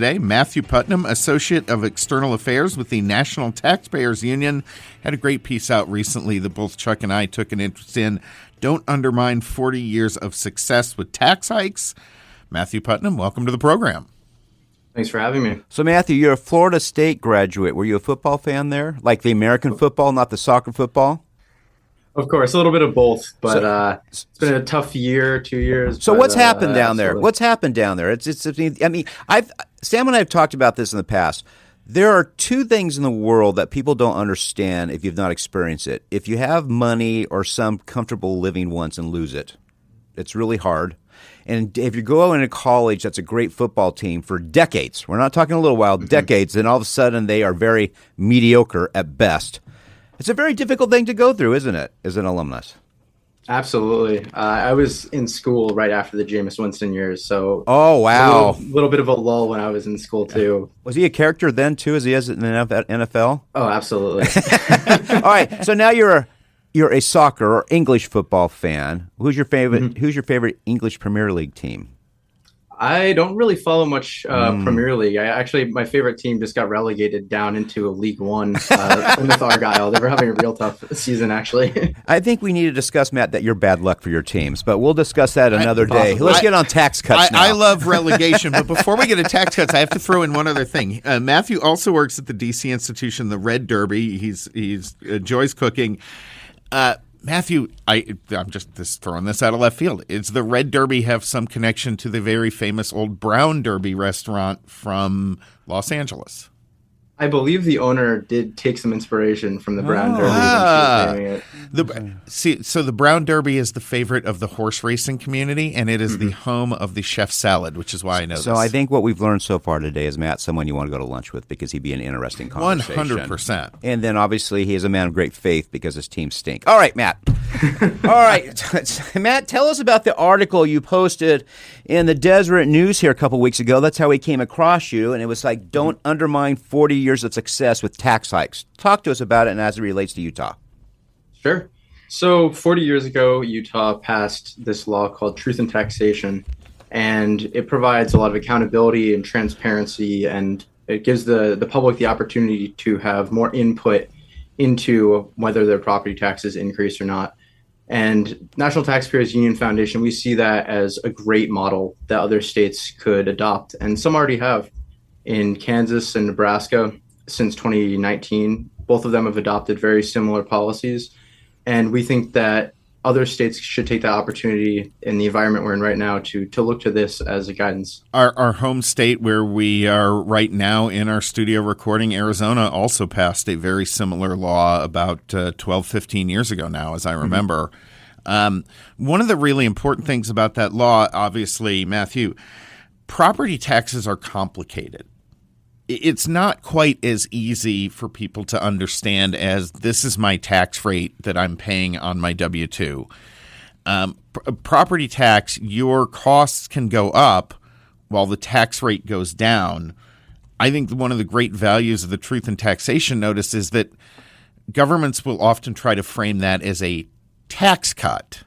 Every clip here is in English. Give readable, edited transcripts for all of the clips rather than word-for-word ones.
Today, Matthew Putnam, Associate of External Affairs with the National Taxpayers Union, had a great piece out recently that both Chuck and I took an interest in. Don't undermine 40 years of success with tax hikes. Matthew Putnam, welcome to the program. Thanks for having me. So, Matthew, you're a Florida State graduate. Were you a football fan there? Like the American football, not the soccer football? Of course, a little bit of both, but it's been a tough year, 2 years. So, what's happened down absolutely. there? What's happened down there? Sam and I have talked about this in the past. There are two things in the world that people don't understand if you've not experienced it. If you have money or some comfortable living once and lose it, it's really hard. And if you go into college, that's a great football team for decades. We're not talking a little while, decades. Then all of a sudden they are very mediocre at best. It's a very difficult thing to go through, isn't it, as an alumnus? Absolutely. I was in school right after the Jameis Winston years, so oh wow, a little bit of a lull when I was in school too. Was he a character then too, as he is in the NFL? Oh, absolutely. All right, so now you're a soccer or English football fan. Who's your favorite? Who's your favorite English Premier League team? I don't really follow much Premier League. My favorite team just got relegated down into League One with Argyle. They were having a real tough season, actually. I think we need to discuss, Matt, that you're bad luck for your teams, but we'll discuss that another day. Let's get on tax cuts now. I love relegation, but before we get to tax cuts, I have to throw in one other thing. Matthew also works at the DC institution, the Red Derby. He's enjoys cooking. Matthew, I'm just throwing this out of left field. Does the Red Derby have some connection to the very famous old Brown Derby restaurant from Los Angeles? I believe the owner did take some inspiration from the Brown Derby when she was naming it. So the Brown Derby is the favorite of the horse racing community, and it is the home of the chef salad, which is why I know this. So I think what we've learned so far today is Matt's someone you want to go to lunch with because he'd be an interesting conversation. 100%. And then obviously he is a man of great faith because his teams stink. All right, Matt. All right. Matt, tell us about the article you posted in the Deseret News here a couple weeks ago. That's how we came across you, and it was like, don't undermine 40 years of success with tax hikes. Talk to us about it and as it relates to Utah. Sure. So 40 years ago, Utah passed this law called Truth in Taxation, and it provides a lot of accountability and transparency, and it gives the public the opportunity to have more input into whether their property taxes increase or not. And National Taxpayers Union Foundation, we see that as a great model that other states could adopt, and some already have. In Kansas and Nebraska, since 2019, both of them have adopted very similar policies. And we think that other states should take that opportunity in the environment we're in right now to look to this as a guidance. Our home state where we are right now in our studio recording, Arizona, also passed a very similar law about 12, 15 years ago now, as I remember. One of the really important things about that law, obviously, Matthew, property taxes are complicated. It's not quite as easy for people to understand as this is my tax rate that I'm paying on my W-2. Property tax, your costs can go up while the tax rate goes down. I think one of the great values of the Truth in Taxation Notice is that governments will often try to frame that as a tax cut.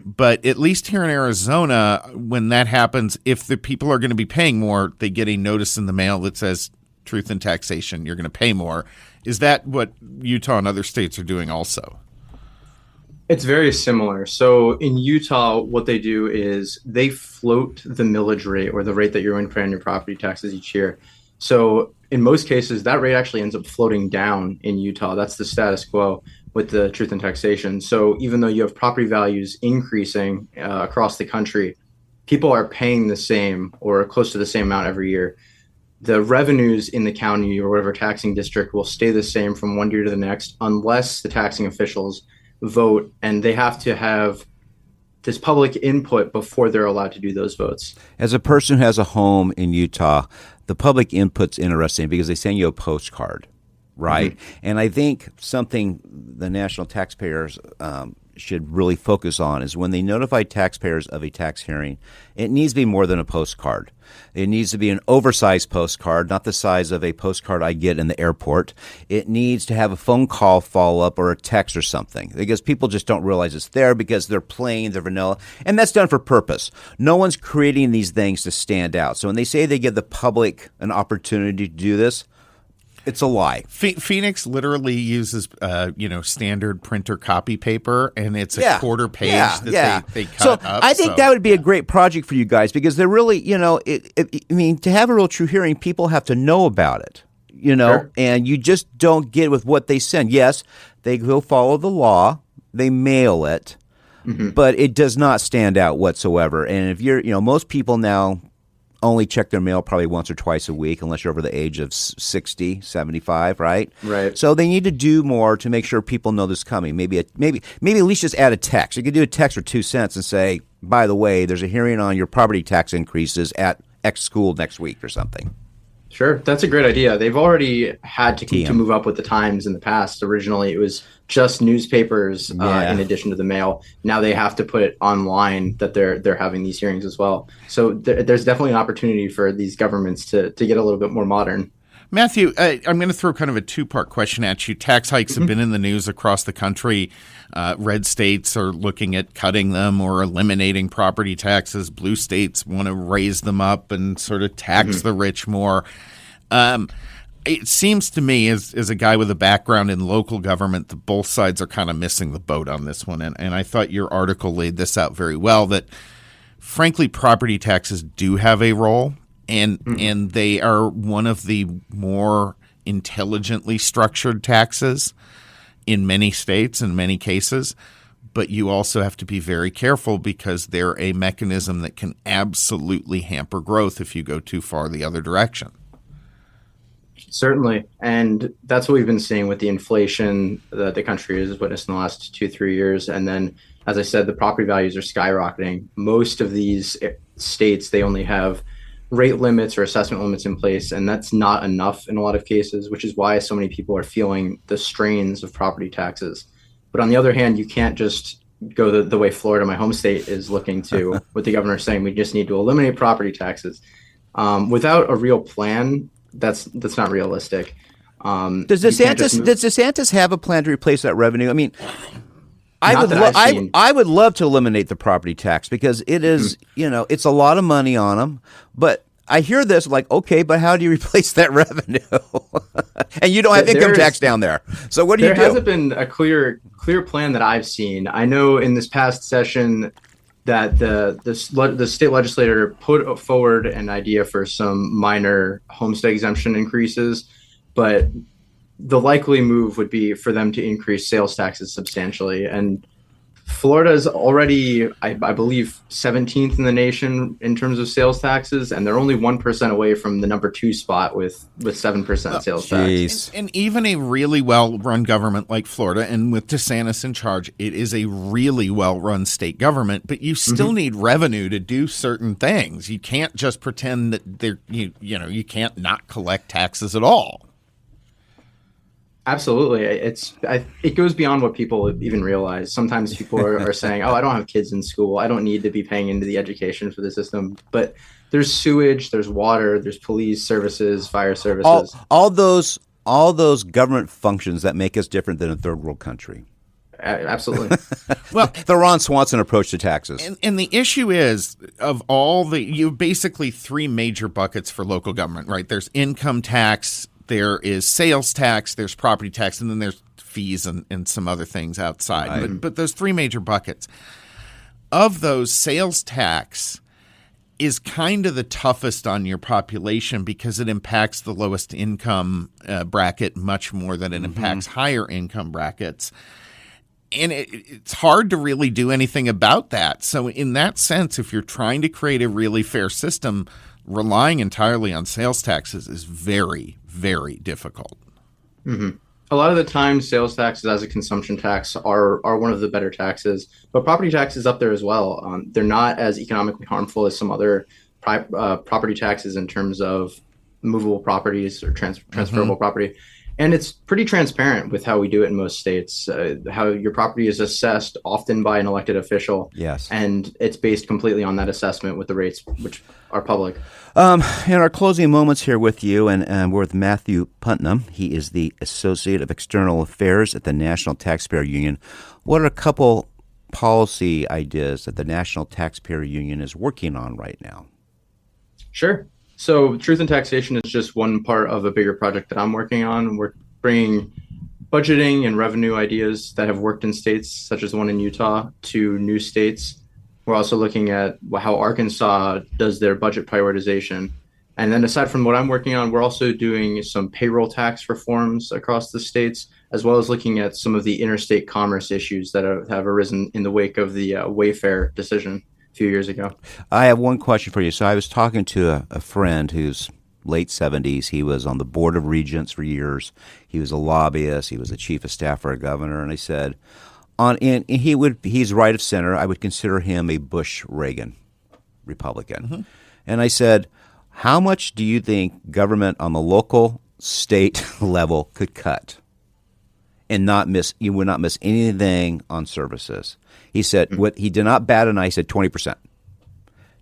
But at least here in Arizona, when that happens, if the people are going to be paying more, they get a notice in the mail that says Truth in Taxation, you're going to pay more. Is that what Utah and other states are doing also? It's very similar. So in Utah, what they do is they float the millage rate, or the rate that you're going to pay on your property taxes each year. So in most cases, that rate actually ends up floating down in Utah. That's the status quo with the Truth in Taxation. So even though you have property values increasing across the country, people are paying the same or close to the same amount every year. The revenues in the county or whatever taxing district will stay the same from one year to the next unless the taxing officials vote, and they have to have this public input before they're allowed to do those votes. As a person who has a home in Utah, the public input's interesting because they send you a postcard. Right. And I think something the National Taxpayers should really focus on is when they notify taxpayers of a tax hearing, it needs to be more than a postcard. It needs to be an oversized postcard, not the size of a postcard I get in the airport. It needs to have a phone call follow-up or a text or something, because people just don't realize it's there because they're plain, they're vanilla, and that's done for purpose. No one's creating these things to stand out. So when they say they give the public an opportunity to do this, it's a lie. Phoenix literally uses, standard printer copy paper, and it's a quarter page that they cut up. I think that would be a great project for you guys, because they're really, to have a real true hearing, people have to know about it, Sure. and you just don't get with what they send. Yes, they will follow the law, they mail it, but it does not stand out whatsoever. And if you're, most people now only check their mail probably once or twice a week, unless you're over the age of 60, 75, right? Right. So they need to do more to make sure people know this is coming. Maybe at least just add a text. You could do a text for 2 cents and say, by the way, there's a hearing on your property tax increases at X school next week or something. Sure, that's a great idea. They've already had to move up with the times in the past. Originally, it was just newspapers in addition to the mail. Now they have to put it online that they're having these hearings as well. So there's definitely an opportunity for these governments to get a little bit more modern. Matthew, I'm going to throw kind of a two-part question at you. Tax hikes have been in the news across the country. Red states are looking at cutting them or eliminating property taxes. Blue states want to raise them up and sort of tax the rich more. It seems to me, as a guy with a background in local government, that both sides are kind of missing the boat on this one. And I thought your article laid this out very well, that frankly, property taxes do have a role. And they are one of the more intelligently structured taxes in many states, in many cases. But you also have to be very careful, because they're a mechanism that can absolutely hamper growth if you go too far the other direction. Certainly. And that's what we've been seeing with the inflation that the country has witnessed in the last 2-3 years. And then, as I said, the property values are skyrocketing. Most of these states, they only have rate limits or assessment limits in place, and that's not enough in a lot of cases, which is why so many people are feeling the strains of property taxes. But on the other hand, you can't just go the way Florida, my home state, is looking to, with the governor saying we just need to eliminate property taxes. Without a real plan, that's not realistic. Does DeSantis have a plan to replace that revenue? I mean, I would love to eliminate the property tax, because it is, it's a lot of money on them. But I hear this like, okay, but how do you replace that revenue? And you don't have income tax down there. So what do you do? There hasn't been a clear plan that I've seen. I know in this past session that the state legislator put forward an idea for some minor homestead exemption increases, but the likely move would be for them to increase sales taxes substantially. And Florida is already, I believe, 17th in the nation in terms of sales taxes, and they're only 1% away from the number 2 spot with 7% sales tax. And even a really well-run government like Florida, and with DeSantis in charge, it is a really well-run state government, but you still need revenue to do certain things. You can't just pretend that you can't not collect taxes at all. Absolutely. It goes beyond what people even realize. Sometimes people are saying, oh, I don't have kids in school, I don't need to be paying into the education for the system. But there's sewage, there's water, there's police services, fire services. All those government functions that make us different than a third world country. Absolutely. Well, the Ron Swanson approach to taxes. And the issue is, of all you have basically 3 major buckets for local government, right? There's income tax, there is sales tax, there's property tax, and then there's fees and some other things outside. Right. But those 3 major buckets. Of those, sales tax is kind of the toughest on your population, because it impacts the lowest income bracket much more than it impacts higher income brackets. And it's hard to really do anything about that. So in that sense, if you're trying to create a really fair system, relying entirely on sales taxes is very, very difficult. A lot of the time, sales taxes as a consumption tax are one of the better taxes, but property tax is up there as well. They're not as economically harmful as some other property taxes in terms of movable properties or transferable property. And it's pretty transparent with how we do it in most states. How your property is assessed often by an elected official. Yes. And it's based completely on that assessment with the rates, which are public. In our closing moments here with you, and we're with Matthew Putnam. He is the Associate of External Affairs at the National Taxpayer Union. What are a couple policy ideas that the National Taxpayer Union is working on right now? Sure. So Truth in Taxation is just one part of a bigger project that I'm working on. We're bringing budgeting and revenue ideas that have worked in states, such as the one in Utah, to new states. We're also looking at how Arkansas does their budget prioritization. And then aside from what I'm working on, we're also doing some payroll tax reforms across the states, as well as looking at some of the interstate commerce issues that have arisen in the wake of the Wayfair decision a few years ago. I have one question for you. So I was talking to a friend who's late 70s. He was on the Board of Regents for years. He was a lobbyist. He was a chief of staff for a governor. And I said, he's right of center. I would consider him a Bush-Reagan Republican. Mm-hmm. And I said, how much do you think government on the local, state level could cut and you would not miss anything on services? He said, he did not bat an eye. He said 20%.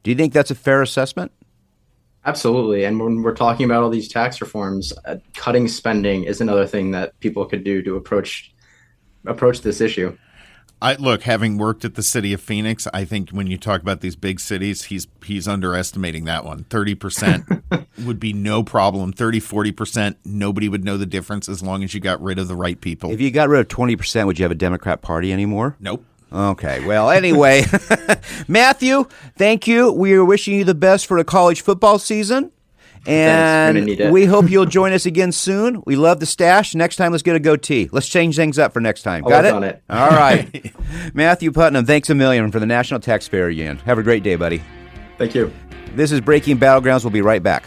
Do you think that's a fair assessment? Absolutely. And when we're talking about all these tax reforms, cutting spending is another thing that people could do to approach this issue. Look, having worked at the city of Phoenix, I think when you talk about these big cities, he's underestimating that one. 30% would be no problem. 40%, nobody would know the difference as long as you got rid of the right people. If you got rid of 20%, would you have a Democrat Party anymore? Nope. Okay. Well, anyway, Matthew, thank you. We are wishing you the best for the college football season. And we hope you'll join us again soon. We love the stash. Next time, let's get a goatee. Let's change things up for next time. Got it? On it. All right. Matthew Putnam, thanks a million for the National Taxpayer Union. Have a great day, buddy. Thank you. This is Breaking Battlegrounds. We'll be right back.